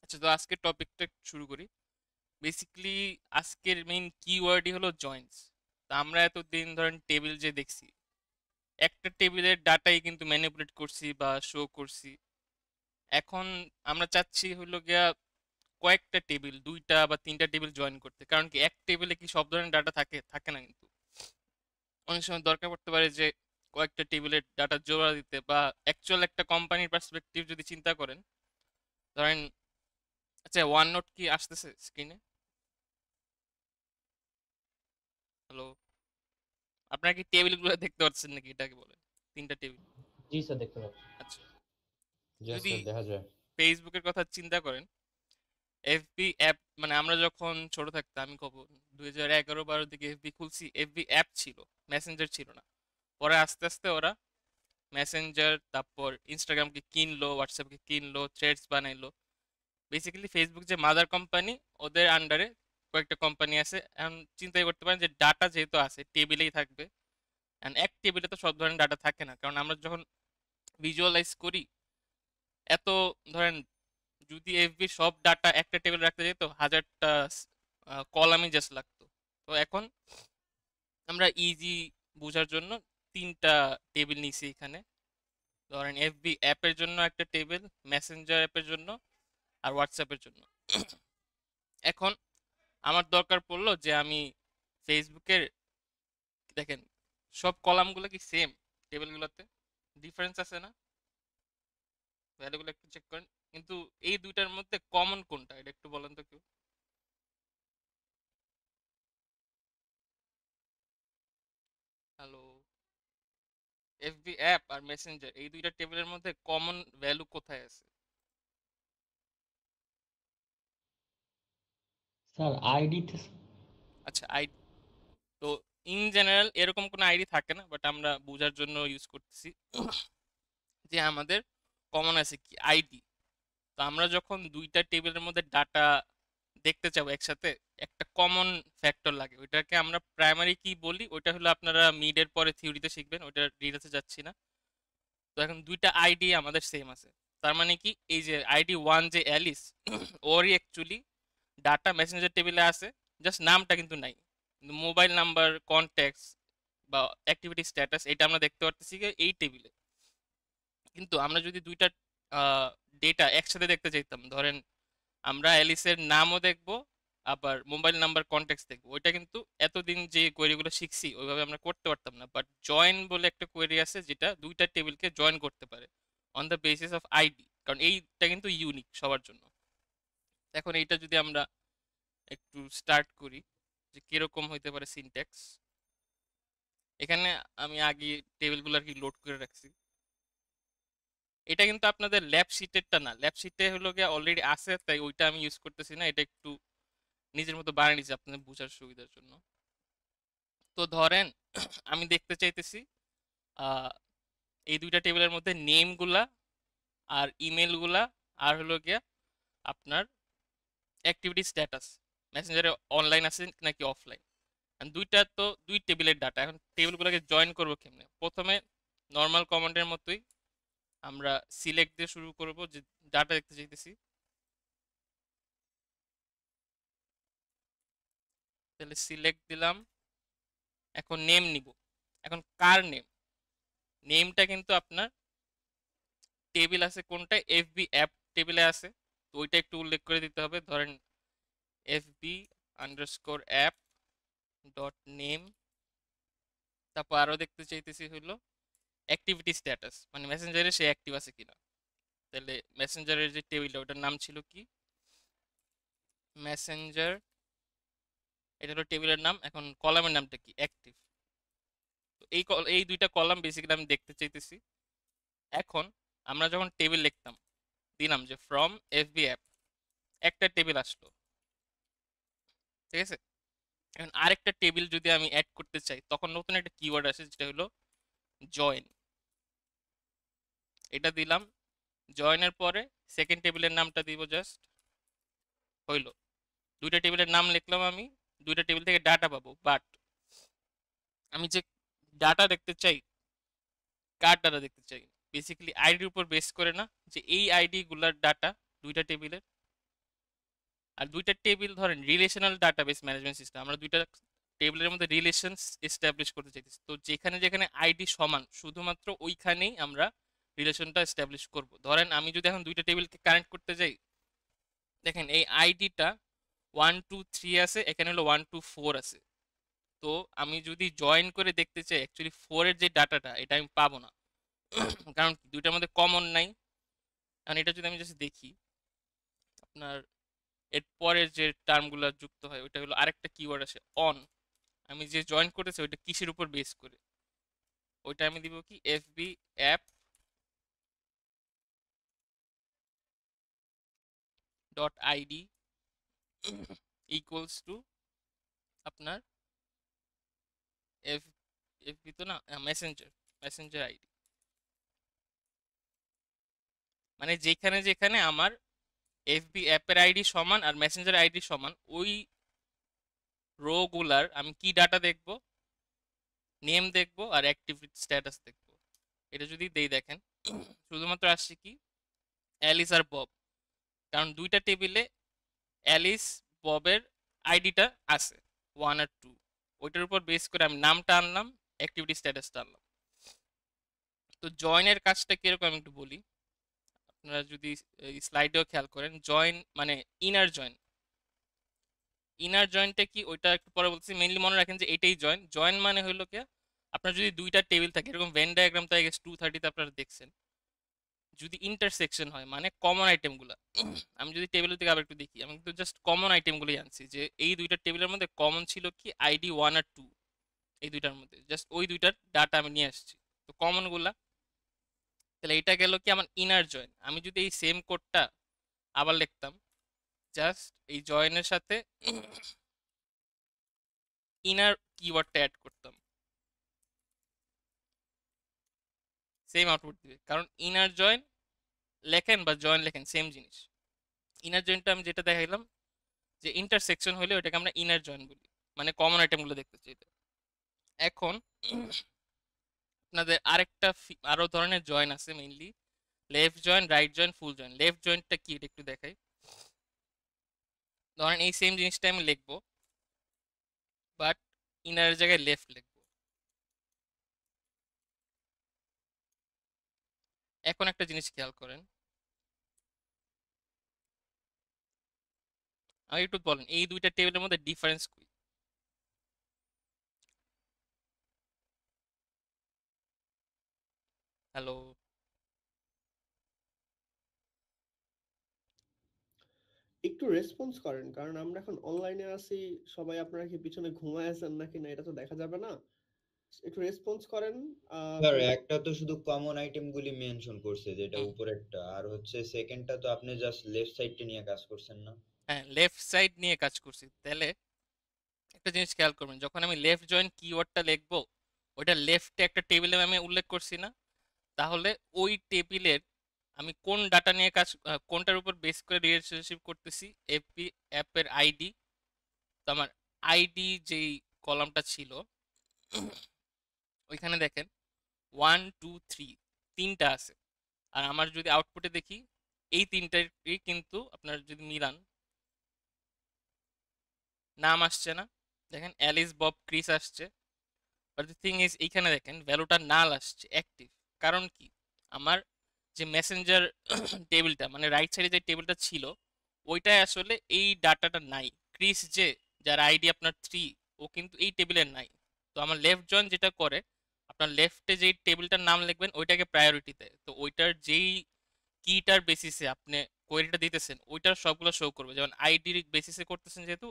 আচ্ছা, তো আজকের টপিকটা শুরু করি। বেসিক্যালি আজকের মেইন কিওয়ার্ডই হলো জয়েন্টস। তা আমরা এতদিন ধরেন টেবিল যে দেখছি, একটা টেবিলের ডাটাই কিন্তু ম্যানিপুলেট করছি বা শো করছি। এখন আমরা চাচ্ছি হলো গিয়া কয়েকটা টেবিল, দুইটা বা তিনটা টেবিল জয়েন করতে। কারণ কি, এক টেবিলে কি সব ধরনের ডাটা থাকে থাকে না কিন্তু। অনেক সময় দরকার পড়তে পারে যে কয়েকটা টেবিলের ডাটা জোড়া দিতে, বা অ্যাকচুয়াল একটা কোম্পানির পার্সপেক্টিভ যদি চিন্তা করেন। ধরেন, আচ্ছা, ওয়ান নোট কি আসতেছে স্ক্রিনে? হ্যালো? আপনারা কি টেবিলগুলো দেখতে পাচ্ছেন নাকি, এটাকে বলে তিনটা টেবিল? জি স্যার, দেখতে পাচ্ছি। আচ্ছা, জি যদি স্যার, দেখা যায়। ফেসবুকের কথা চিন্তা করেন, এফবি অ্যাপ, মানে আমরা যখন ছোট থাকতাম, আমি কব 2011-12 দিকে এফবি খুলছি, এফবি অ্যাপ ছিল, মেসেঞ্জার ছিল না। পরে আস্তে আস্তে ওরা মেসেঞ্জার, তারপর ইনস্টাগ্রামকে কিনলো, হোয়াটসঅ্যাপকে কিনলো, থ্রেডস বানাইলো। বেসিক্যালি ফেসবুক যে মাদার কোম্পানি, ওদের আন্ডারে কয়েকটা কোম্পানি আছে। এখন চিন্তাই করতে পারেন যে ডাটা যেহেতু আছে, টেবিলেই থাকবে। অ্যান্ড এক টেবিলে তো সব ধরনের ডাটা থাকে না, কারণ আমরা যখন ভিজুয়ালাইজ করি, এত, ধরেন, যদি এফবি সব ডাটা একটা টেবিল রাখতে যেত, হাজারটা কলামই জাস্ট লাগতো। তো এখন আমরা ইজি বোঝার জন্য তিনটা টেবিল নিছি এখানে। ধরেন এফবি অ্যাপের জন্য একটা টেবিল, মেসেঞ্জার অ্যাপের জন্য, আর হোয়াটসঅ্যাপের জন্য। এখন আমার দরকার পড়লো যে আমি ফেসবুকের, দেখেন, সব কলামগুলো কি সেম? টেবিলগুলোতে ডিফারেন্স আছে না? ভ্যালুগুলো একটু চেক করেন। কিন্তু এই দুইটার মধ্যে কমন কোনটা, এটা একটু বলেন তো কেউ। হ্যালো? এফবি অ্যাপ আর মেসেঞ্জার, এই দুইটা টেবিলের মধ্যে কমন ভ্যালু কোথায় আছে? স্যার, আইডিতে। আচ্ছা, আইডি। তো ইন জেনারেল এরকম কোনো আইডি থাকে না, বাট আমরা বোঝার জন্য ইউজ করতেছি যে আমাদের কমন আছে কি, আইডি। তো আমরা যখন দুইটা টেবিলের মধ্যে ডাটা দেখতে চাবো একসাথে, একটা কমন ফ্যাক্টর লাগে, ওইটাকে আমরা প্রাইমারি কি বলি। ওইটা হলো, আপনারা মিডের পরে থিওরিতে শিখবেন, ওইটা ডিটেলসে যাচ্ছি না। তো এখন দুইটা আইডি আমাদের সেম আছে। তার মানে কি, এই যে আইডি ওয়ান যে অ্যালিস, ওরই অ্যাকচুয়ালি ডাটা মেসেঞ্জার টেবিলে আছে, জাস্ট নামটা কিন্তু নাই। কিন্তু মোবাইল নাম্বার, কন্ট্যাক্টস বা অ্যাক্টিভিটি স্ট্যাটাস, এটা আমরা দেখতে পারতেছি কি এই টেবিলে। কিন্তু আমরা যদি দুইটা ডেটা একসাথে দেখতে চাইতাম, ধরেন আমরা অ্যালিসের নামও দেখবো, আবার মোবাইল নাম্বার, কন্ট্যাক্টস দেখবো, ওইটা কিন্তু এতদিন যে কোয়েরিগুলো শিখছি ওইভাবে আমরা করতে পারতাম না। বাট জয়েন বলে একটা কোয়েরি আছে, যেটা দুইটা টেবিলকে জয়েন করতে পারে on the basis of ID, কারণ এইটা কিন্তু ইউনিক সবার জন্য। এখন এইটা যদি আমরা একটু স্টার্ট করি, যে কিরকম হইতে পারে সিনট্যাক্স। এখানে আমি আগে টেবিলগুলো আর কি লোড করে রাখছি। এটা কিন্তু আপনাদের ল্যাব শিটেরটা না, ল্যাব শিটে হলো গিয়ে অলরেডি আছে, তাই ওইটা আমি ইউজ করতেছি না। এটা একটু নিজের মতো বানিয়ে নিচ্ছি আপনাদের বোঝার সুবিধার জন্য। তো ধরেন আমি দেখতে চাইতেছি আহ, এই দুইটা টেবিলের মধ্যে নেমগুলা আর ইমেলগুলা, আর হলো গিয়া আপনার অ্যাক্টিভিটি স্ট্যাটাস, মেসেঞ্জারে অনলাইন আছে নাকি অফলাইন। দুইটা তো দুই টেবিলের ডাটা। এখন টেবিলগুলোকে জয়েন করবো কেমনে? প্রথমে নর্মাল কমান্ডের মতোই আমরা সিলেক্ট দিয়ে শুরু করব, যে ডাটা দেখতে চাইতেছি। তাহলে সিলেক্ট দিলাম। এখন নেম নিব। এখন কার নেম? নেমটা কিন্তু আপনার টেবিল আছে কোনটা, এফবি অ্যাপ টেবিলে আছে। তো ওইটা একটু উল্লেখ করে দিতে হবে। ধরেন FB underscore app dot name. তারপর আরো দেখতে চাইতেছি হলো অ্যাক্টিভিটি স্ট্যাটাস, মানে মেসেঞ্জারে সে অ্যাক্টিভ আছে কিনা। তাহলে মেসেঞ্জারের যে টেবিলটা, ওটার নাম ছিল কি, মেসেঞ্জার। এটা হলো টেবিলের নাম। এখন কলামের নামটা কি, অ্যাক্টিভ। তো এই দুইটা কলাম বেসিক্যালি আমি দেখতে চাইতেছি। এখন আমরা যখন টেবিল লিখতাম, দিলাম যে ফ্রম এফবি অ্যাপ, একটা টেবিল আসলো, ঠিক আছে। এখন আরেকটা টেবিল যদি আমি অ্যাড করতে চাই, তখন নতুন একটা কিওয়ার্ড আসে, যেটা হলো জয়েন। এটা দিলাম। জয়েনের পরে সেকেন্ড টেবিলের নামটা দিব জাস্ট, হইলো। দুইটা টেবিলের নাম লিখলাম আমি, দুইটা টেবিল থেকে ডাটা পাবো। বাট আমি যে ডাটা দেখতে চাই, কার ডাটা দেখতে চাই? বেসিক্যালি আইডির উপর বেস করে না, যে এই আইডি গুলার ডাটা দুইটা টেবিলের, আর দুইটা টেবিল ধরেন রিলেশনাল ডাটাবেস ম্যানেজমেন্ট সিস্টেম, আমরা দুইটা টেবিলের মধ্যে রিলেশনস এস্টাবলিশ করতে চাইতেছি। তো যেখানে যেখানে আইডি সমান শুধুমাত্র ওইখানেই আমরা রিলেশনটা এস্টাবলিশ করব। ধরেন আমি যদি এখন দুইটা টেবিলকে কানেক্ট করতে যাই, দেখেন এই আইডিটা 1 2 3 আছে, এখানে হলো 1 2 4 আছে। তো আমি যদি জয়েন করে দেখতে চাই অ্যাকচুয়ালি 4-এর যে ডাটাটা এটা আমি পাবো না, কারণ দুইটার মধ্যে কমন নাই। কারণ এটা যদি আমি জাস্ট দেখি, আপনার এর পরের যে টার্মগুলো যুক্ত হয় ওইটা হলো আরেকটা কিওয়ার্ড আছে অন। আমি যে জয়েন করেছি ওইটা কিসের উপর বেস করে, ওইটা আমি দিব কি FB app dot ID equals to আপনার এফ এফবি তো না, মেসেঞ্জার, মেসেঞ্জার আইডি। মানে যেখানে যেখানে আমার এফবি অ্যাপের আইডি সমান আর মেসেঞ্জার আইডি সমান, ওই রো গুলার আমি কি ডাটা দেখবো, নেম দেখবো আর অ্যাক্টিভিটি স্ট্যাটাস দেখবো। এটা যদি দেই দেখেন শুধুমাত্র আসছে কি অ্যালিস আর বব, কারণ দুইটা টেবিলে অ্যালিস ববের আইডিটা আছে 1 আর 2, ওইটার উপর বেস করে আমি নামটা আনলাম, অ্যাক্টিভিটি স্ট্যাটাসটা আনলাম। তো জয়েনের কাজটা কিরকম আমি একটু বলি, আপনারা যদি স্লাইডেও খেয়াল করেন, জয়েন মানে ইনার জয়েন। ইনার জয়েনটা কি ওইটা একটু পরে বলছি, মেইনলি মনে রাখেন যে এটাই জয়েন। জয়েন মানে হলো কি, আপনার যদি দুইটা টেবিল থাকে, এরকম ভেন ডায়াগ্রাম তো আই গেস 230-তে আপনারা দেখছেন, যদি ইন্টারসেকশন হয় মানে কমন আইটেমগুলো। আমি যদি টেবিলের দিকে আবার একটু দেখি, আমি কিন্তু জাস্ট কমন আইটেমগুলোই আনছি, যে এই দুইটা টেবিলের মধ্যে কমন ছিল কি আইডি 1 আর 2, এই দুইটার মধ্যে জাস্ট ওই দুইটার ডাটা আমি নিয়ে আসছি। তো কমনগুলা, তাহলে এটা গেল কি আমার ইনার জয়েন। আমি যদি এই সেম কোডটা আবার লিখতাম, জাস্ট এই জয়েনের সাথে ইনার কিওয়ার্ডটা অ্যাড করতাম, সেম আউটপুট দিবে। কারণ ইনার জয়েন লেখেন বা জয়েন লেখেন সেম জিনিস। ইনার জয়েনটা আমি যেটা দেখাইলাম যে ইন্টারসেকশন হলে ওটাকে আমরা ইনার জয়েন বলি, মানে কমন আইটেমগুলো দেখতে চাই। এখন আপনাদের আরেকটা আরো ধরনের জয়েন আছে, mainly left join, right join, full join. Left জয়েনটা কি এটা একটু দেখাই। ধরেন এই সেম জিনিসটা আমি লিখবো, বাট ইনারের জায়গায় লেফট লিখবো। এখন একটা জিনিস খেয়াল করেন, আমি একটু বলেন এই দুইটা টেবিলের মধ্যে ডিফারেন্স কি? হ্যালো, একটু রেসপন্স করেন, কারণ আমরা এখন অনলাইনে আছি। সবাই আপনারা কি পিছনে ঘুমায় আছেন নাকি না এটা তো দেখা যাবে না। একটু রেসপন্স করেন। স্যার একটা তো শুধু কমন আইটেম গুলি মেনশন করছে, যেটা হুম, উপরেরটা, আর হচ্ছে সেকেন্ডটা তো আপনি জাস্ট লেফট সাইডটা নিয়ে কাজ করছেন না? হ্যাঁ লেফট সাইড নিয়ে কাজ করছি। তাহলে একটা জিনিস খেয়াল করবেন, যখন আমি লেফট জয়েন কিওয়ার্ডটা লিখবো, ওইটা লেফটে একটা টেবিলে আমি উল্লেখ করছি না, তাহলে ওই টেবিলের আমি কোন ডাটা নিয়ে কাজ, কোনটার উপর বেস করে রিলেশনশিপ করতেছি, এপি অ্যাপের আইডি। তো আমার আইডি যেই কলামটা ছিল ওইখানে দেখেন 1 2 3 তিনটা আছে। আর আমার যদি আউটপুটে দেখি এই তিনটারই কিন্তু আপনার যদি মিলান নাম আসছে না, দেখেন অ্যালিস বব ক্রিস আসছে, বাট দ্য থিং ইজ এইখানে দেখেন ভ্যালুটা নাল আসছে অ্যাক্টিভ। কারণ কি, আমার যে মেসেঞ্জার টেবিলটা মানে রাইট সাইডে যে টেবিলটা ছিল ওইটায় আসলে এই ডাটাটা নাই। ক্রিস যে, যার আইডি আপনার 3, ও কিন্তু এই টেবিলের নাই। তো আমার লেফট জয়েন যেটা করে, আপনার লেফটে যেই টেবিলটার নাম লিখবেন ওইটাকে প্রায়োরিটি দেয়। তো ওইটার যেই কিটার বেসিসে আপনি কোয়েরিটা দিতেছেন ওইটার সবগুলো শো করবে। যেমন আইডির বেসিসে করতেছেন যেহেতু,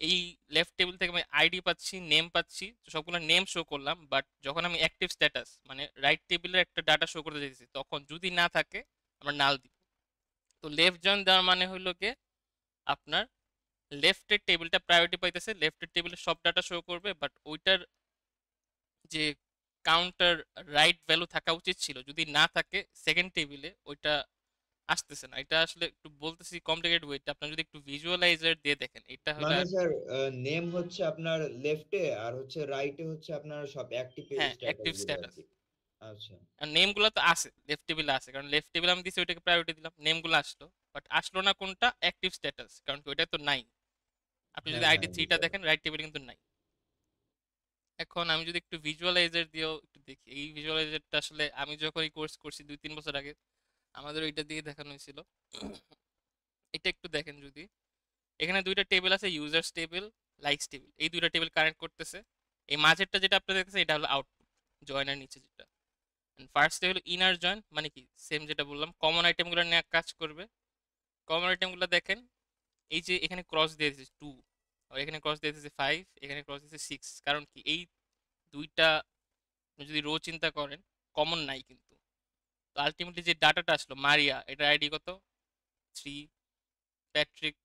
এই লেফট টেবিল থেকে আমি আইডি পাচ্ছি, নেম পাচ্ছি, তো সবগুলো নেম শো করলাম। বাট যখন আমি অ্যাক্টিভ স্ট্যাটাস মানে রাইট টেবিলের একটা ডাটা শো করতে চাইছি, তখন যদি না থাকে আমরা নাল দিব। তো লেফট জয়েন দেওয়ার মানে হইলো গিয়ে আপনার লেফটের টেবিলটা প্রায়োরিটি পাইতেছে, লেফটের টেবিলে সব ডাটা শো করবে, বাট ওইটার যে কাউন্টার রাইট ভ্যালু থাকা উচিত ছিল যদি না থাকে সেকেন্ড টেবিলে, ওইটা আসতেছে না। এটা আসলে একটু বলতেছি কমপ্লিকেটেড ওয়েতে, আপনার যদি একটু ভিজুয়ালাইজার দিয়ে দেখেন এটা হলো। মানে স্যার নেম হচ্ছে আপনার লেফটে, আর হচ্ছে রাইটে হচ্ছে আপনার সব অ্যাক্টিভ হ্যাঁ স্ট্যাটাস অ্যাক্টিভ গুলো আর স্ট্যাটাস, কি। আচ্ছা আর নেমগুলো তো আছে, লেফট টেবিলে আছে, কারণ লেফট টেবিল আমি দিছি, ওইটাকে প্রায়োরিটি দিলাম, নেমগুলো আসলো। বাট আসলো না কোনটা? অ্যাক্টিভ স্ট্যাটাস, কারণ কি ওইটা তো নাই। আপনি যদি হ্যাঁ আইডি হ্যাঁ থ্রিটা বুঝতে দেখেন, রাইট টেবিলে কিন্তু নাই। এখন আমি যদি একটু ভিজুয়ালাইজার দিয়েও একটু দেখি, এই ভিজুয়ালাইজারটা আসলে আমি যখন এই কোর্স করছি 2-3 বছর আগে, আমাদের ওইটা দিয়ে দেখানো হয়েছিল। এটা একটু দেখেন যদি, এখানে দুইটা টেবিল আছে, ইউজার্স টেবিল, লাইকস টেবিল, এই দুইটা টেবিল কানেক্ট করতেছে। এই মাঝেরটা যেটা আপনি দেখতেছেন এটা হলো আউটপুট, জয়েনের নিচে যেটা। ফার্স্টে হলো ইনার জয়েন, মানে কি সেম যেটা বললাম, কমন আইটেমগুলো নিয়ে কাজ করবে। কমন আইটেমগুলো দেখেন, এই যে এখানে ক্রস দিয়ে দিয়েছে 2, আর এখানে ক্রস দিয়ে দিয়েছে 5, এখানে ক্রস দিয়েছে 6। কারণ কি এই দুইটা আপনি যদি রো চিন্তা করেন, কমন নাই কিন্তু। তো আলটিমেটলি যে ডাটাটা আসলো মারিয়া, এটার আইডি কত? 3, প্যাট্রিক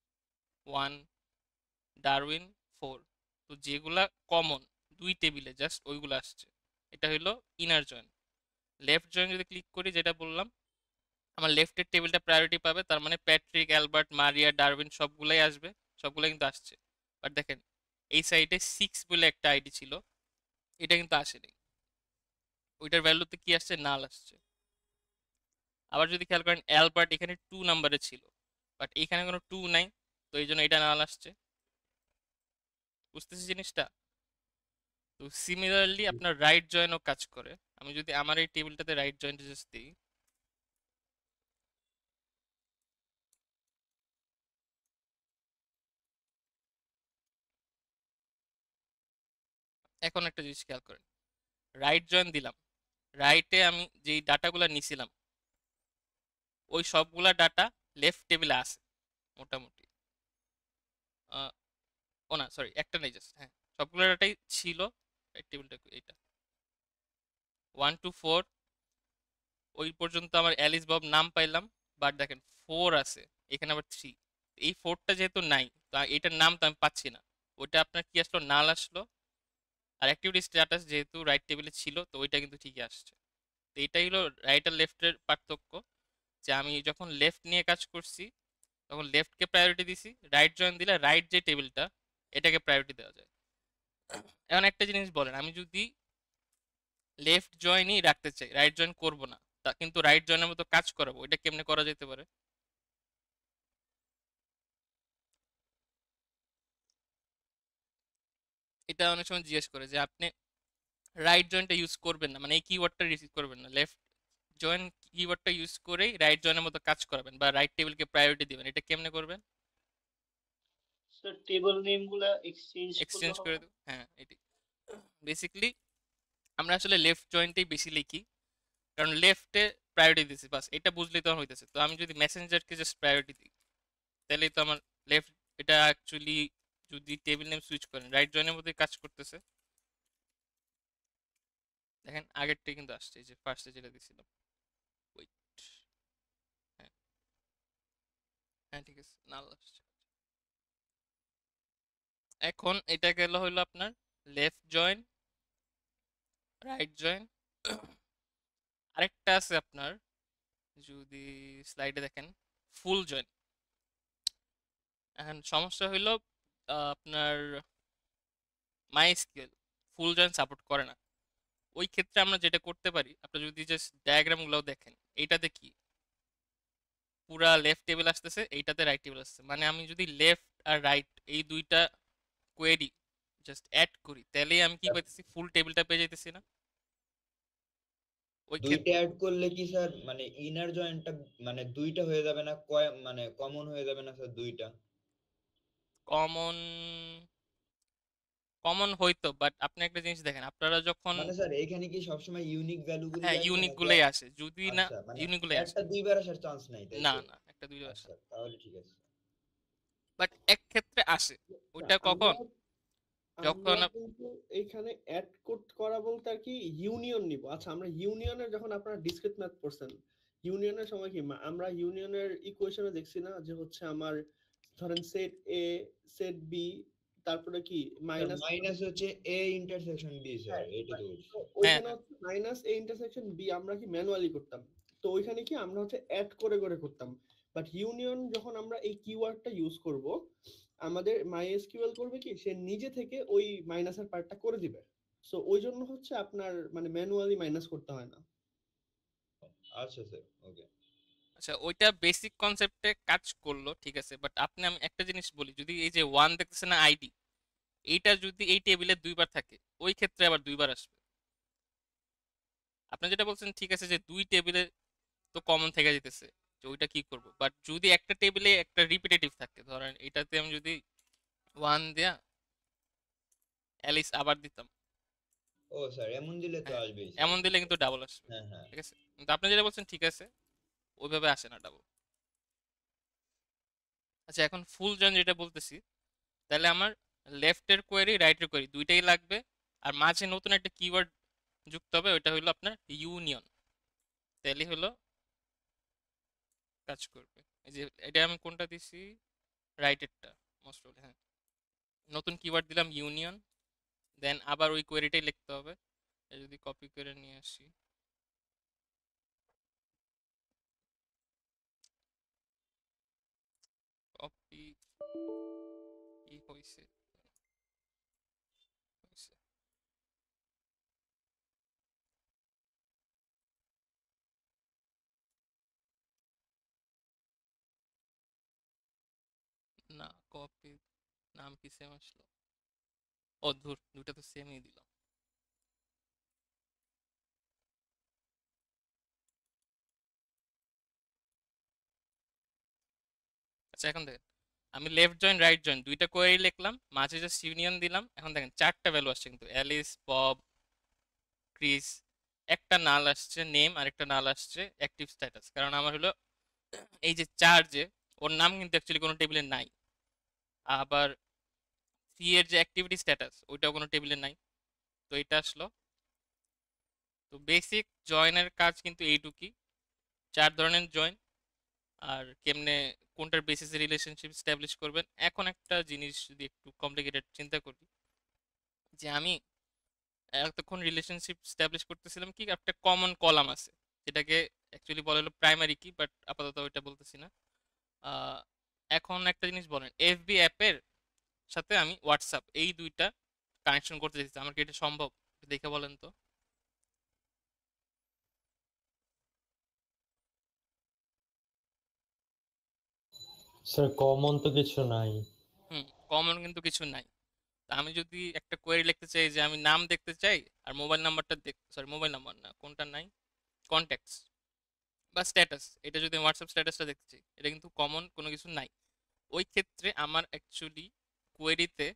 1, ডারউইন 4। তো যেগুলা কমন দুই টেবিলে, জাস্ট ওইগুলো আসছে। এটা হলো ইনার জয়েন। লেফট জয়েন যদি ক্লিক করি, যেটা বললাম, আমার লেফটের টেবিলটা প্রায়োরিটি পাবে, তার মানে প্যাট্রিক, অ্যালবার্ট, মারিয়া, ডারউইন সবগুলাই আসবে, সবগুলাই কিন্তু আসছে। বাট দেখেন এই সাইডে 6 বলে একটা আইডি ছিল, এটা কিন্তু আসেনি, ওইটার ভ্যালুতে কি আসছে? নাল আসছে। আবার যদি খেয়াল করেন, অ্যালবার্ট এখানে 2 নাম্বারে ছিল, বাট এখানে কোনো 2 নাই, তো এই জন্য এটা নাল আসছে। বুঝতেছি জিনিসটা? তো সিমিলারলি আপনার রাইট জয়েনও কাজ করে। আমি যদি আমার এই টেবিলটাতে রাইট জয়েন্ট জাস্ট দিই, এখন একটা জিনিস খেয়াল করেন, রাইট জয়েন দিলাম, রাইটে আমি যেই ডাটাগুলো নিছিলাম ওই সবগুলা ডাটা লেফট টেবিলে আছে মোটামুটি। আহ, ও না সরি, একটা নেই জাস্ট, হ্যাঁ সবগুলো ডাটাই ছিল। রাইট টেবিলটা এইটা 1 to 4 ওই পর্যন্ত আমার অ্যালিস বব নাম পাইলাম। বাট দেখেন 4 আছে, এখানে আবার 3, এই 4টা যেহেতু নাই, তো এটার নাম তো আমি পাচ্ছি না। ওইটা আপনার কি আসলো? নাল আসলো। আর অ্যাক্টিভিটি স্ট্যাটাস যেহেতু রাইট টেবিলে ছিল, তো ওইটা কিন্তু ঠিকই আসছে। তো এটাই হলো রাইট আর লেফটের পার্থক্য, যে আমি যখন লেফট নিয়ে কাজ করছি তখন লেফটকে প্রায়োরিটি দিছি, রাইট জয়েন দিলে রাইট যে টেবিলটা এটাকে প্রায়োরিটি দেওয়া যায়। এখন একটা জিনিস বলেন, আমি যদি লেফট জয়েনই রাখতে চাই, রাইট জয়েন করব না, তা কিন্তু রাইট জয়েনের মতো কাজ করাবো, এটা কেমনে করা যেতে পারে? এটা অনেক সময় জিজ্ঞেস করে যে আপনি রাইট জয়েনটা ইউজ করবেন না, মানে এই কিওয়ার্ডটা রিসিভ করবেন না, লেফট জয়েন কিওয়ার্ডটা ইউজ করেই রাইট জয়েনের মতো কাজ করাবেন বা রাইট টেবিলকে প্রায়োরিটি দিবেন, এটা কেমনে করবেন? স্যার টেবিল নেম গুলা এক্সচেঞ্জ করলে এক্সচেঞ্জ হবে করে না? দেবো, হ্যাঁ এটি। বেসিক্যালি আমরা আসলে লেফট জয়েন্টেই বেশি লিখি, কারণ লেফটে প্রায়োরিটি দিছি, বাস এটা বুঝলেই তো আমার হইতেছে। তো আমি যদি মেসেঞ্জারকে জাস্ট প্রায়োরিটি দিই, তাহলেই তো আমার লেফট, এটা অ্যাকচুয়ালি যদি টেবিল নেম সুইচ করেন রাইট জয়েনের মধ্যে কাজ করতেছে। দেখেন আগেরটাই কিন্তু আসছে, এই যে ফার্স্টে যেটা দিছিলাম। ওয়েট, হ্যাঁ হ্যাঁ ঠিক আছে, নাল আসছে। এখন এটা গেল হইলো আপনার লেফট জয়েন, রাইট জয়েন। আরেকটা আছে আপনার, যদি স্লাইডে দেখেন, ফুল জয়েন। এখন সমস্যা হইলো আপনার মাইস্কুয়েল ফুল জয়েন সাপোর্ট করে না। ওই ক্ষেত্রে আমরা যেটা করতে পারি, আপনারা যদি জাস্ট ডায়াগ্রামগুলো দেখেন, এইটাতে কি পুরা লেফট টেবিল আসতেছে, এইটাতে রাইট টেবিল আসছে, মানে আমি যদি লেফট আর রাইট এই দুইটা কোয়েরি জাস্ট অ্যাড করি, তাহলেই আমি কি পাইতেছি? ফুল টেবিলটা পেয়ে যাইতেছি না? ওই দুইটা ক্ষেত্রে অ্যাড করলে কি স্যার মানে ইনার জয়েন্টটা মানে দুইটা হয়ে যাবে না, কয় মানে কমন হয়ে যাবে না স্যার দুইটা? কমন, কমন হইতো, বাট আপনি একটা জিনিস দেখেন, আপনারা যখন, মানে স্যার এখানে কি সবসময় ইউনিক ভ্যালু গুলোই হ্যাঁ আসবে ইউনিক নাকি গুলোই আসে, যদি না আচ্ছা মানে ইউনিক গুলোই আসে। একটা দুইবার আসার চান্স নাই তাই না তো? না, একটা দুইটা আসে, আচ্ছা তাহলে ঠিক আছে। বাট এক ক্ষেত্রে আসে। আচ্ছা, ওইটা কখন? আমরা যখন আমরা কিন্তু এখানে অ্যাড করা বলতে আর কি ইউনিয়ন নিব। আচ্ছা, আমরা ইউনিয়নের যখন আপনারা ডিসক্রিট ম্যাথ পড়ছেন, ইউনিয়নের সময় কি আমরা ইউনিয়নের ইকুয়েশনে দেখছি না যে হচ্ছে আমার ধরেন সেট এ, সেট বি, তারপরে কি স্যার মাইনাস, মাইনাস হচ্ছে এ ইন্টারসেকশন বি স্যার, এইটা তো বলছি। হ্যাঁ ওইখানে হ্যাঁ, হচ্ছে মাইনাস এ ইন্টারসেকশন বি আমরা কি ম্যানুয়ালি করতাম। তো ওইখানে কি আমরা হচ্ছে অ্যাড করে করে করতাম। বাট ইউনিয়ন যখন আমরা এই কিওয়ার্ডটা ইউজ করব, আমাদের মাইএসকিউএল করবে কি সে নিজে থেকে ওই মাইনাসের পার্টটা করে দিবে। সো ওই জন্য হচ্ছে আপনার মানে ম্যানুয়ালি মাইনাস করতে হয় না। আচ্ছা স্যার, ওকে। আচ্ছা, ওইটা বেসিক কনসেপ্টে কাজ করলো, ঠিক আছে, বাট আপনি, আমি একটা জিনিস বলি, যদি এই যে ওয়ান দেখতেছে না আইডি, এইটা যদি এই টেবিলে দুইবার থাকে, ওই ক্ষেত্রে আবার দুইবার আসবে। আপনি যেটা বলছেন ঠিক আছে, যে দুই টেবিলে তো কমন থেকে যেতেছে, যে ওইটা কি করব, বাট যদি একটা টেবিলে একটা রিপিটেটিভ থাকে, ধরেন এটাতে আমি যদি ওয়ান দেয়া অ্যালিস আবার দিতাম, ও স্যার, এমন দিলে তো হ্যাঁ, আসবেই স্যার। এমন দিলে কিন্তু ডাবল আসবে, হ্যাঁ, হ্যাঁ। ঠিক আছে, কিন্তু আপনি যেটা বলছেন ঠিক আছে, ওইভাবে আসে না ডাবল। আচ্ছা, এখন ফুল জয়েন যেটা বলতেছি, তাহলে আমার লেফটের কোয়েরি রাইটের কোয়েরি দুইটাই লাগবে, আর মাঝে নতুন একটা কিওয়ার্ড যুক্ত হবে, ওইটা হলো আপনার ইউনিয়ন। তাহলে হলো কাজ করবে। এই যে এটা আমি কোনটা দিছি, রাইটেরটা মোস্ট প্রবলি, হ্যাঁ, নতুন কিওয়ার্ড দিলাম ইউনিয়ন, দেন আবার ওই কোয়েরিটাই লিখতে হবে। এটা যদি কপি করে নিয়ে আসি, কপি, কি হয়েছে, না কপি, নাম কি সেম আসলো, ও ধুর, দুটা তো সেমই দিলাম। আচ্ছা, এখন দেখেন, আমি লেফট জয়েন রাইট জয়েন দুইটা কোয়েরি লিখলাম, মাঝে জাস্ট ইউনিয়ন দিলাম, এখন দেখেন চারটা ভ্যালু আসছে, কিন্তু অ্যালিস, বব, ক্রিস, একটা নাল আসছে নেম, আর একটা নাল আসছে অ্যাক্টিভ স্ট্যাটাস, কারণ আমার হলো এই যে চার, যে ওর নাম কিন্তু অ্যাকচুয়ালি কোনো টেবিলে নাই। আবার সি এর যে অ্যাক্টিভিটি স্ট্যাটাস, ওইটাও কোনো টেবিলে নাই, তো এটা আসলো। তো বেসিক জয়েনের কাজ কিন্তু এইটুকুই, চার ধরনের জয়েন, আর কেমনে কোনটার বেসিসে রিলেশনশিপ স্ট্যাবলিশ করবেন। এখন একটা জিনিস যদি একটু কমপ্লিকেটেড চিন্তা করি, যে আমি এতক্ষণ রিলেশনশিপ স্ট্যাবলিশ করতেছিলাম কি, একটা কমন কলাম আছে, যেটাকে অ্যাকচুয়ালি বলা হলো প্রাইমারি কি, বাট আপাতত ওইটা বলতেছি না। আহ, এখন একটা জিনিস বলেন, এফবি অ্যাপের সাথে আমি হোয়াটসঅ্যাপ এই দুইটা কানেকশন করতে চাইছি, আমার কি এটা সম্ভব? একটু দেখে বলেন তো। স্যার কমন তো কিছু নাই। হুম, কমন কিন্তু কিছু নাই। তা আমি যদি একটা কোয়েরি লিখতে চাই যে আমি নাম দেখতে চাই, আর মোবাইল নাম্বারটা সরি, মোবাইল নাম্বার না, কোনটা নাই, কন্ট্যাক্টস বা স্ট্যাটাস, এটা যদি হোয়াটসঅ্যাপ স্ট্যাটাসটা দেখতে চাই, এটা কিন্তু কমন কোনো কিছু নাই। ওই ক্ষেত্রে আমার অ্যাকচুয়ালি কোয়েরিতে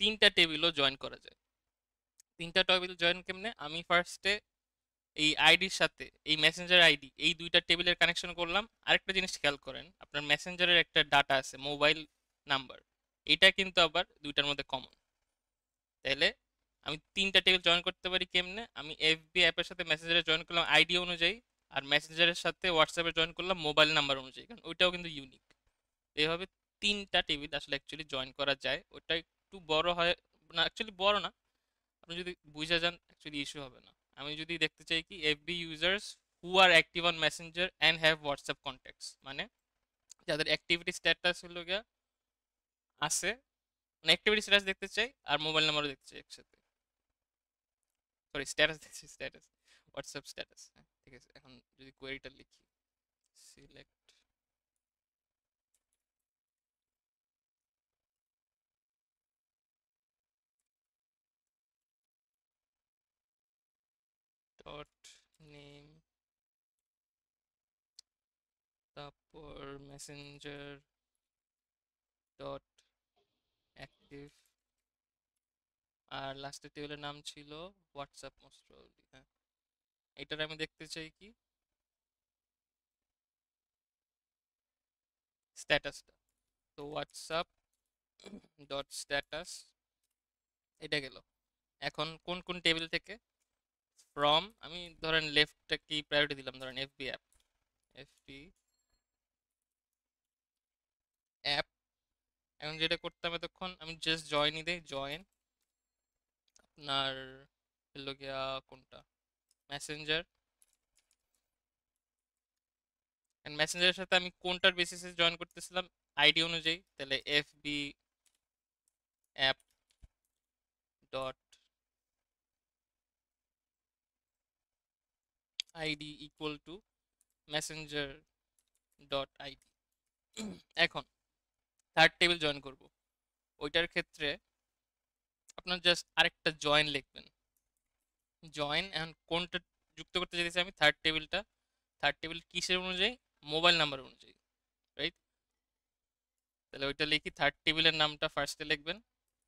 তিনটা টেবিলও জয়েন করা যায়। তিনটা টেবিল জয়েন কেমনে, আমি ফার্স্টে এই আইডির সাথে এই মেসেঞ্জার আইডি, এই দুইটা টেবিলের কানেকশন করলাম। আরেকটা জিনিস খেয়াল করেন, আপনার মেসেঞ্জারের একটা ডাটা আছে মোবাইল নাম্বার, এটা কিন্তু আবার দুইটার মধ্যে কমন। তাহলে আমি তিনটা টেবিল জয়েন করতে পারি কেমনে, আমি এফবি অ্যাপের সাথে মেসেঞ্জারে জয়েন করলাম আইডি অনুযায়ী, আর মেসেঞ্জারের সাথে হোয়াটসঅ্যাপে জয়েন করলাম মোবাইল নাম্বার অনুযায়ী, কারণ ওইটাও কিন্তু ইউনিক। এইভাবে তিনটা টেবিল আসলে অ্যাকচুয়ালি জয়েন করা যায়। ওটা একটু বড় হয়, না অ্যাকচুয়ালি বড় না, আপনি যদি বুঝে যান অ্যাকচুয়ালি ইস্যু হবে না। আমি যদি দেখতে চাই কি FB users who are active on Messenger and have WhatsApp contacts, মানে যাদের অ্যাক্টিভিটি স্ট্যাটাস হলো গিয়া আছে, মানে অ্যাক্টিভিটি স্ট্যাটাস দেখতে চাই আর মোবাইল নাম্বারও দেখতে চাই একসাথে, সরি স্ট্যাটাস দেখছি, স্ট্যাটাস, হোয়াটসঅ্যাপ স্ট্যাটাস, হ্যাঁ ঠিক আছে। এখন যদি কোয়েরিটা লিখি, সিলেক্ট ডট নেম, তারপর মেসেঞ্জার ডট অ্যাক্টিভ, আর লাস্টের টেবিলের নাম ছিল হোয়াটসঅ্যাপ মোস্ট প্রবাবলি, হ্যাঁ। এটার আমি দেখতে চাই কি স্ট্যাটাসটা, তো হোয়াটসঅ্যাপ ডট স্ট্যাটাস, এটা গেল। এখন কোন কোন টেবিল থেকে, ফ্রম, আমি ধরেন লেফটটা কি প্রায়োরিটি দিলাম, ধরেন এফবি অ্যাপ, এফবি অ্যাপ। এখন যেটা করতাম এতক্ষণ, আমি জাস্ট জয়েনই দেই, জয়েন আপনার হলো গিয়া কোনটা, মেসেঞ্জার, এন্ড মেসেঞ্জারের সাথে আমি কোনটার বেসিসে জয়েন করতেছিলাম, আইডি অনুযায়ী, তাহলে FB app dot ID equal to Messenger dot ID. এখন থার্ড টেবিল জয়েন করব, ওইটার ক্ষেত্রে আপনার জাস্ট আরেকটা জয়েন লিখবেন। জয়েন এখন কোনটা যুক্ত করতে চাইছি আমি, থার্ড টেবিলটা। থার্ড টেবিল কিসের অনুযায়ী? মোবাইল নাম্বার অনুযায়ী, রাইট? তাহলে ওইটা লিখি, থার্ড টেবিলের নামটা ফার্স্টে লিখবেন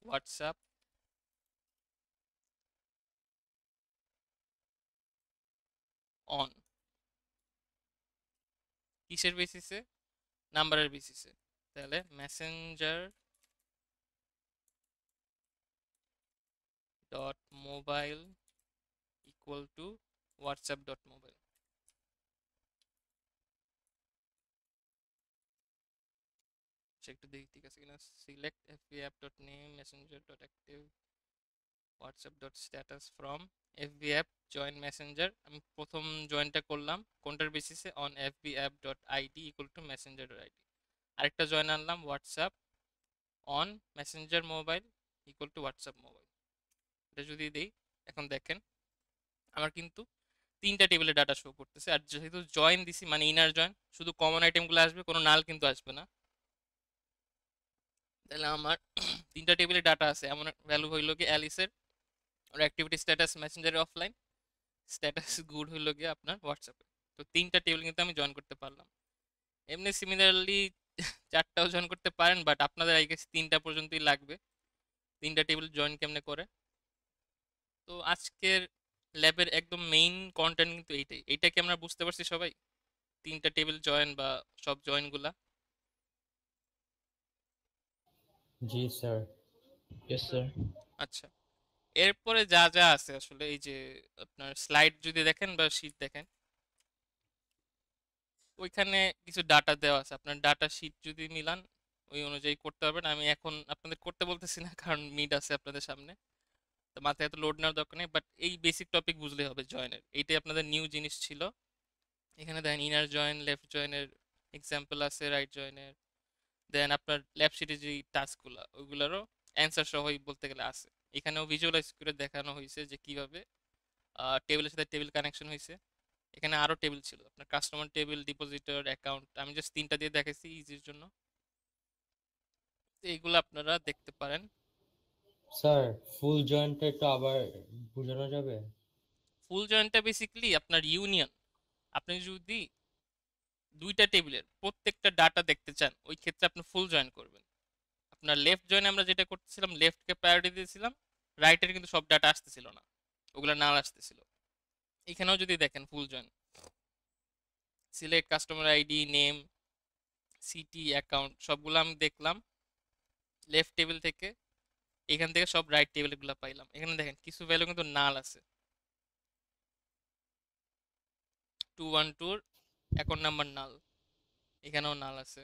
হোয়াটসঅ্যাপ অন, কিসের বেসিসে? নাম্বারের বেসিসে। তাহলে Messenger dot mobile equal to WhatsApp dot mobile. একটু দেখি ঠিক আছে কিনা। Select FB app dot name Messenger dot active WhatsApp dot status from FB app join Messenger. আমি প্রথম জয়েনটা করলাম কোনটার বেসিসে? On FB app dot ID equal to Messenger dot ID. আরেকটা জয়েন আনলাম WhatsApp on Messenger mobile equal to WhatsApp mobile. এটা যদি দিই, এখন দেখেন আমার কিন্তু তিনটা টেবিলে ডাটা শো করতেছে। আর যেহেতু জয়েন দিছি মানে ইনার জয়েন, শুধু কমন আইটেমগুলো আসবে, কোনো নাল কিন্তু আসবে না। তাহলে আমার তিনটা টেবিলে ডাটা আছে। এমন ভ্যালু হইল কি অ্যালিসের ওর অ্যাক্টিভিটি স্ট্যাটাস মেসেঞ্জারে অফলাইন, স্ট্যাটাস গুড হইল গিয়ে আপনার হোয়াটসঅ্যাপে। তো তিনটা টেবিল কিন্তু আমি জয়েন করতে পারলাম। এমনি সিমিলারলি চারটাও জয়েন করতে পারেন, বাট আপনাদের আই গেস তিনটা পর্যন্তই লাগবে। তিনটা টেবিল জয়েন কেমনে করে? তো আজকের ল্যাবের একদম মেইন কন্টেন্ট কিন্তু এইটাই। এইটা কি আমরা বুঝতে পারছি সবাই? তিনটা টেবিল জয়েন বা সব জয়েনগুলা? জি স্যার। Yes sir. আচ্ছা, এরপরে যা যা আছে আসলে, এই যে আপনার স্লাইড যদি দেখেন বা শিট দেখেন, ওইখানে কিছু ডাটা দেওয়া আছে। আপনার ডাটা শিট যদি মিলান ওই অনুযায়ী করতে পারবেন। আমি এখন আপনাদের করতে বলতেছি না, কারণ মিড আছে আপনাদের সামনে, তো মাথায় এত লোড নেওয়ার দরকার নেই। বাট এই বেসিক টপিক বুঝলেই হবে জয়েনের। এইটাই আপনাদের নিউ জিনিস ছিল। এখানে দেখেন ইনার জয়েন, লেফট জয়েনের এক্সাম্পল আছে, রাইট জয়েনের। দেন আপনার ল্যাব শিটে যে টাস্কগুলো, ওইগুলোরও অ্যান্সার সহই বলতে গেলে আছে। এখানেও ভিজুয়ালাইজ করে দেখানো হয়েছে যে কিভাবে টেবিলের সাথে টেবিল কানেকশন হয়েছে। এখানে আরো টেবিল ছিল, আপনার কাস্টমার টেবিল, ডিপোজিটর, অ্যাকাউন্ট। আমি জাস্ট তিনটা দিয়ে দেখাইছি ইজির জন্য। তো এইগুলো আপনারা দেখতে পারেন। স্যার ফুল জয়েন্টটা একটু আবার বোঝানো যাবে? ফুল জয়েন্টটা বেসিক্যালি আপনার ইউনিয়ন। আপনি যদি দুইটা টেবিলের প্রত্যেকটা ডাটা দেখতে চান, ওই ক্ষেত্রে আপনি ফুল জয়েন করবেন। আপনার লেফট জয়েন আমরা যেটা করতেছিলাম, লেফটকে প্রায়োরিটি দিয়েছিলাম, রাইটের কিন্তু সব ডাটা আসতেছিল না, ওগুলা নাল আসতেছিল। এখানেও যদি দেখেন full join, select customer ID, name, city, account, সবগুলো আমি দেখলাম লেফট টেবিল থেকে। এখান থেকে সব রাইট টেবিলগুলো পাইলাম। এখানে দেখেন কিছু ভ্যালু কিন্তু নাল আছে। 212 অ্যাকাউন্ট নাম্বার নাল, এখানেও নাল আছে।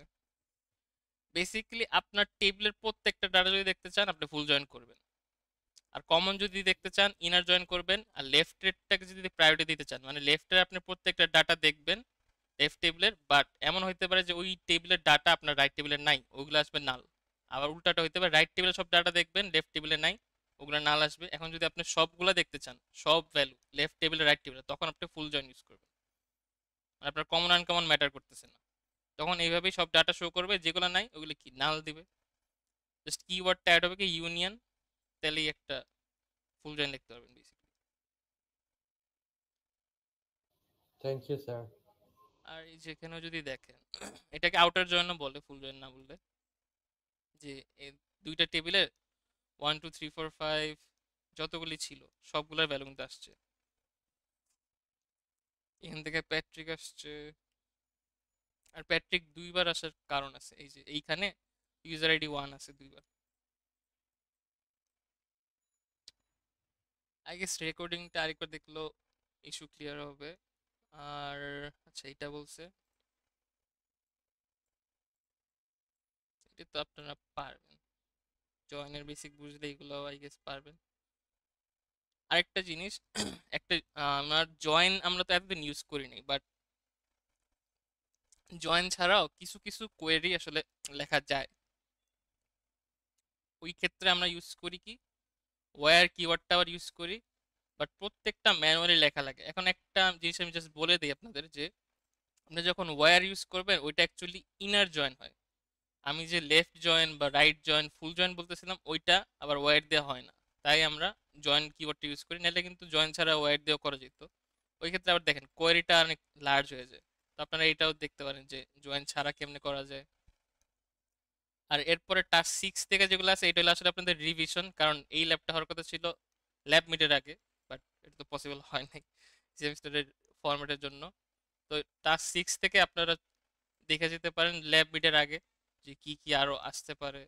বেসিক্যালি আপনার টেবিলের প্রত্যেকটা ডাটা যদি দেখতে চান আপনি ফুল জয়েন করবেন, আর কমন যদি দেখতে চান ইনার জয়েন করবেন। আর লেফটেরটাকে যদি প্রায়োরিটি দিতে চান, মানে লেফটের আপনি প্রত্যেকটা ডাটা দেখবেন লেফট টেবিলের, বাট এমন হইতে পারে যে ওই টেবিলের ডাটা আপনার রাইট টেবিলের নাই, ওগুলো আসবে নাল। আবার উল্টাটা হইতে পারে, রাইট টেবিলের সব ডাটা দেখবেন, লেফট টেবিলে নাই, ওগুলো নাল আসবে। এখন যদি আপনি সবগুলো দেখতে চান, সব ভ্যালু লেফট টেবিলে রাইট টেবিলে, তখন আপনি ফুল জয়েন ইউজ করবেন। আর আপনার কমন আনকমন ম্যাটার করতেছে না, তখন এইভাবেই সব ডাটা শো করবে। যেগুলো নাই ওগুলো কি নাল দিবে। জাস্ট কিওয়ার্ডটা অ্যাড হবে কি ইউনিয়ন, তাহলেই একটা ফুল জয়েন লিখতে পারবেন বেসিক্যালি। Thank you sir. আর এই যেখানেও যদি দেখেন, এটাকে আউটার জয়েনও বলে, ফুল জয়েন না বললে। যে এই দুইটা টেবিলে 1 2 3 4 5 যতগুলি ছিল সবগুলোর ভ্যালু কিন্তু আসছে। এখান থেকে প্যাট্রিক আসছে, আর প্যাট্রিক দুইবার আসার কারণ আছে। এই যে এইখানে ইউজার আইডি 1 আছে দুইবার। আই গেস রেকর্ডিংটা আরেকবার দেখলো ইস্যু ক্লিয়ার হবে। আর আচ্ছা, এটা বলছে, এটা তো আপনারা পারবেন, জয়েনের বেসিক বুঝলে এগুলো আই গেস পারবেন। আরেকটা জিনিস, একটা আমার জয়েন আমরা তো এতদিন ইউজ করিনি, বাট জয়েন ছাড়াও কিছু কিছু কোয়েরি আসলে লেখা যায়। ওই ক্ষেত্রে আমরা ইউজ করি কি, ওয়্যার কিওয়ার্ডটা আবার ইউজ করি। বাট প্রত্যেকটা ম্যানুয়ালি লেখা লাগে। এখন একটা জিনিস আমি জাস্ট বলে দিই আপনাদের যে আপনি যখন ওয়্যার ইউজ করবেন ওইটা অ্যাকচুয়ালি ইনার জয়েন হয়। আমি যে লেফট জয়েন বা রাইট জয়েন ফুল জয়েন বলতেছিলাম ওইটা আবার ওয়্যার দেওয়া হয় না, তাই আমরা জয়েন কিওয়ার্ডটা ইউজ করি, নাহলে কিন্তু জয়েন ছাড়া ওয়্যার দিয়েও করা যেত। ওই ক্ষেত্রে আবার দেখেন কোয়েরিটা অনেক লার্জ হয়ে যায়। তো আপনারা এটাও দেখতে পারেন যে জয়েন ছাড়া কেমনে করা যায়। আর এরপরে টাস্ক 6 থেকে যেগুলো আছে এটা হলো আসলে আপনাদের রিভিশন, কারণ এই ল্যাবটা হওয়ার কথা ছিল ল্যাব মিটের আগে, বাট এটা তো পসিবল হয় নাই সেমিস্টারের ফরম্যাটের জন্য। তো টাস্ক 6 থেকে আপনারা দেখে যেতে পারেন ল্যাব মিটের আগে যে কি কি আরো আসতে পারে।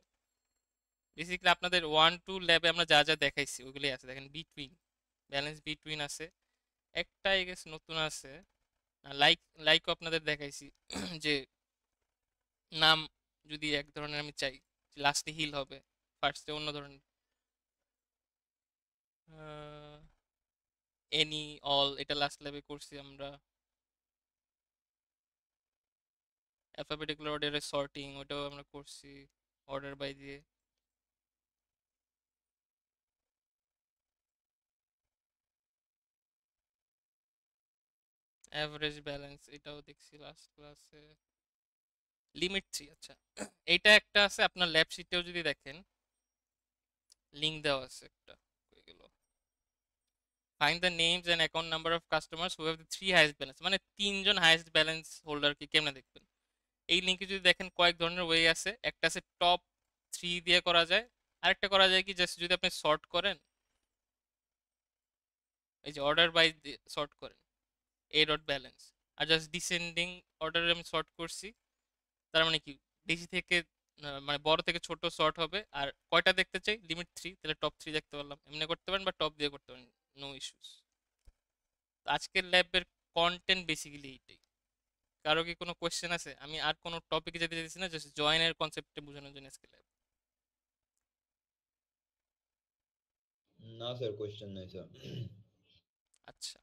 বেসিক্যালি আপনাদের 1-2 ল্যাবে আমরা যা যা দেখাইছি ওইগুলোই আছে। দেখেন বিটুইন, ব্যালেন্স বিটুইন আছে, একটা আই গেস নতুন আছে, লাইকও আপনাদের দেখাইছি যে নাম যদি এক ধরনের আমি চাই, লাস্টে হিল হবে, ফার্স্টে অন্য ধরনের, এনি অল এটা লাস্ট ল্যাবে করছি আমরা। অ্যালফাবেটিক্যাল অর্ডারে সর্টিং ওটাও আমরা করছি অর্ডার বাই দিয়ে। অ্যাভারেজ ব্যালেন্স এটাও দেখছি লাস্ট ক্লাসে। লিমিট 3, আচ্ছা এইটা একটা আছে আপনার ল্যাব শিটেও যদি দেখেন লিংক দেওয়া আছে একটা, কই গেল, find the names and account number of customers who have the 3 highest balance, মানে তিনজন হাইয়েস্ট ব্যালেন্স হোল্ডারকে কেমনে দেখবেন। এই লিঙ্কে যদি দেখেন কয়েক ধরনের ওয়ে আছে, একটা আছে টপ 3 দিয়ে করা যায়, আরেকটা করা যায় কি জাস্ট যদি আপনি সর্ট করেন, এই যে অর্ডার বাই সর্ট করেন এ ডট ব্যালেন্স, আর জাস্ট ডিসেন্ডিং অর্ডারে আমি সর্ট করছি, তার মানে কি বেশি থেকে মানে বড় থেকে ছোট সর্ট হবে। আর কয়টা দেখতে চাই লিমিট 3, তাহলে টপ 3 দেখতে পারলাম, এমনি করতে পারেন বা টপ দিয়ে করতে পারেন, নো ইস্যুস। আজকের ল্যাবের কন্টেন্ট বেসিক্যালি এইটাই। কারো কি কোনো কোয়েশ্চেন আছে? আমি আর কোনো টপিকে যেতে চাইছি না, জাস্ট জয়েনের কনসেপ্টে বোঝানোর জন্য আজকে ল্যাব। না স্যার, কোশ্চেন নাই স্যার। আচ্ছা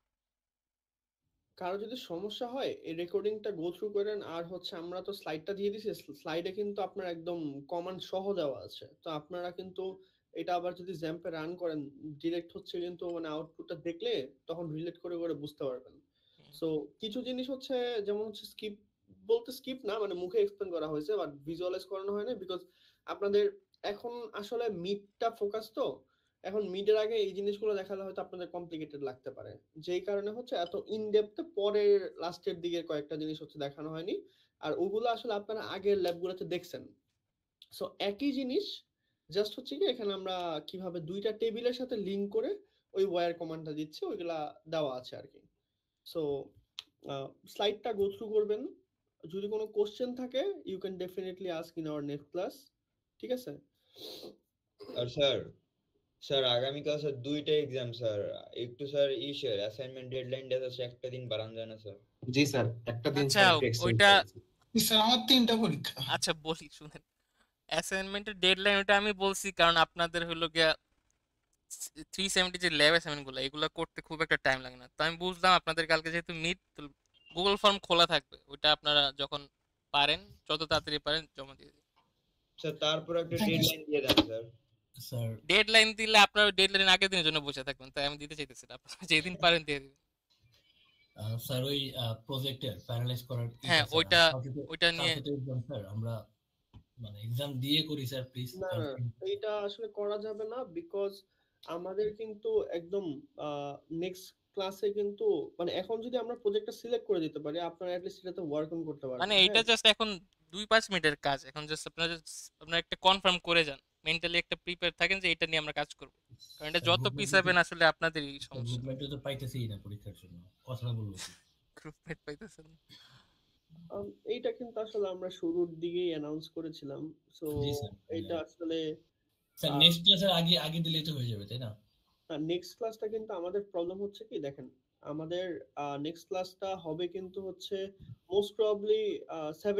কারো যদি সমস্যা হয় এই রেকর্ডিংটা গো থ্রু করেন, আর হচ্ছে আমরা তো স্লাইডটা দিয়ে দিছি, স্লাইডে কিন্তু আপনার একদম কমান্ড সহ দেওয়া আছে, তো আপনারা কিন্তু এটা আবার যদি জ্যাম্পে রান করেন ডিরেক্ট হচ্ছে কিন্তু মানে আউটপুটটা দেখলে তখন রিলেট করে করে বুঝতে পারবেন। সো কিছু জিনিস হচ্ছে যেমন হচ্ছে স্কিপ বলতে স্কিপ না, মানে মুখে এক্সপ্লেন করা হয়েছে বাট ভিজুয়ালাইজ করানো হয় না, বিকজ আপনাদের এখন আসলে মিডটা ফোকাস, তো এখন মিডের আগে এই জিনিসগুলো দেখালে হয়তো আপনাদের কমপ্লিকেটেড লাগতে পারে, যেই কারণে হচ্ছে এত ইন ডেপথে পরের লাস্টের দিকে কয়েকটা জিনিস হচ্ছে দেখানো হয়নি, আর ওগুলো আসলে আপনারা আগের ল্যাবগুলোতে দেখছেন। সো একই জিনিস জাস্ট হচ্ছে কি এখানে আমরা কিভাবে দুইটা টেবিলের সাথে লিংক করে ওই ওয়্যার কমান্ডটা দিচ্ছি ওইগুলা দেওয়া আছে আর কি। সো স্লাইডটা গো থ্রু করবেন, যদি কোনো কোশ্চেন থাকে you can definitely ask in our next class, ঠিক আছে? আর স্যার আগামীকাল স্যার 2টা এক্সাম স্যার, একটু স্যার স্যার অ্যাসাইনমেন্ট ডেডলাইন আছে, একটা দিন বাড়ানো যায় না স্যার? জি স্যার, একটা দিন আচ্ছা স্যার একটু এক্সটেন্ড ওইটা করেছি। স্যার আমার 3টা পরীক্ষা। আচ্ছা বলি শুনেন, অ্যাসাইনমেন্টের ডেডলাইন ওটা আমি বলছি কারণ আপনাদের হলো গিয়া 370 যে ল্যাব অ্যাসাইনমেন্ট গুলো এগুলো করতে খুব একটা টাইম লাগে না। তো আমি বুঝলাম আপনাদের কালকে যেহেতু মিড, গুগল ফর্ম খোলা থাকবে, ওইটা আপনারা যখন পারেন যত তাড়াতাড়ি পারেন জমা দিয়ে দিন। স্যার তারপর একটা Thank you, ডেডলাইন দিয়ে দেন স্যার। স্যার ডেডলাইন দিলে আপনারা ডেডলাইন আগের দিনের জন্য বসে থাকবেন, তাই আমি দিতে চাইতেছি না, আপনারা যেদিন পারেন দিয়ে দিবেন। স্যার ওই প্রজেক্টের ফাইনালাইজ করার হ্যাঁ ওইটা ওইটা নিয়ে এক্সাম স্যার আমরা মানে এক্সাম দিয়ে করি স্যার প্লিজ। না না এইটা আসলে করা যাবে না, বিকজ আমাদের কিন্তু একদম নেক্সট ক্লাসে কিন্তু মানে এখন যদি আমরা প্রজেক্টটা সিলেক্ট করে দিতে পারি আপনারা অ্যাট লিস্ট এটাতে ওয়ার্ক অন করতে পারবেন। মানে এটা জাস্ট এখন 2-5 মিনিটের কাজ, এখন জাস্ট আপনারা একটা কনফার্ম করে যান, মেন্টালি একটা প্রিপেয়ার থাকেন যে এটা নিয়ে আমরা কাজ করব, কারণ এটা যত পিছাবেন আসলে আপনাদেরই সমস্যা। গ্রুপমেটে তো পাইতেছি না পরীক্ষার জন্য, কথা বলবো কি? গ্রুপমেট পাইতেছেন না। এইটা কিন্তু আসলে আমরা শুরুর দিকেই অ্যানাউন্স করেছিলাম, সো জি স্যার, এটা আসলে স্যার নেক্সট ক্লাসের আগে আগে দিলেই তো হয়ে যাবে তাই না? নেক্সট ক্লাসটা কিন্তু আমাদের প্রবলেম হচ্ছে কি দেখেন, আমাদের নেক্সট ক্লাসটা হবে কিন্তু হচ্ছে মোস্ট প্রবাবলি 7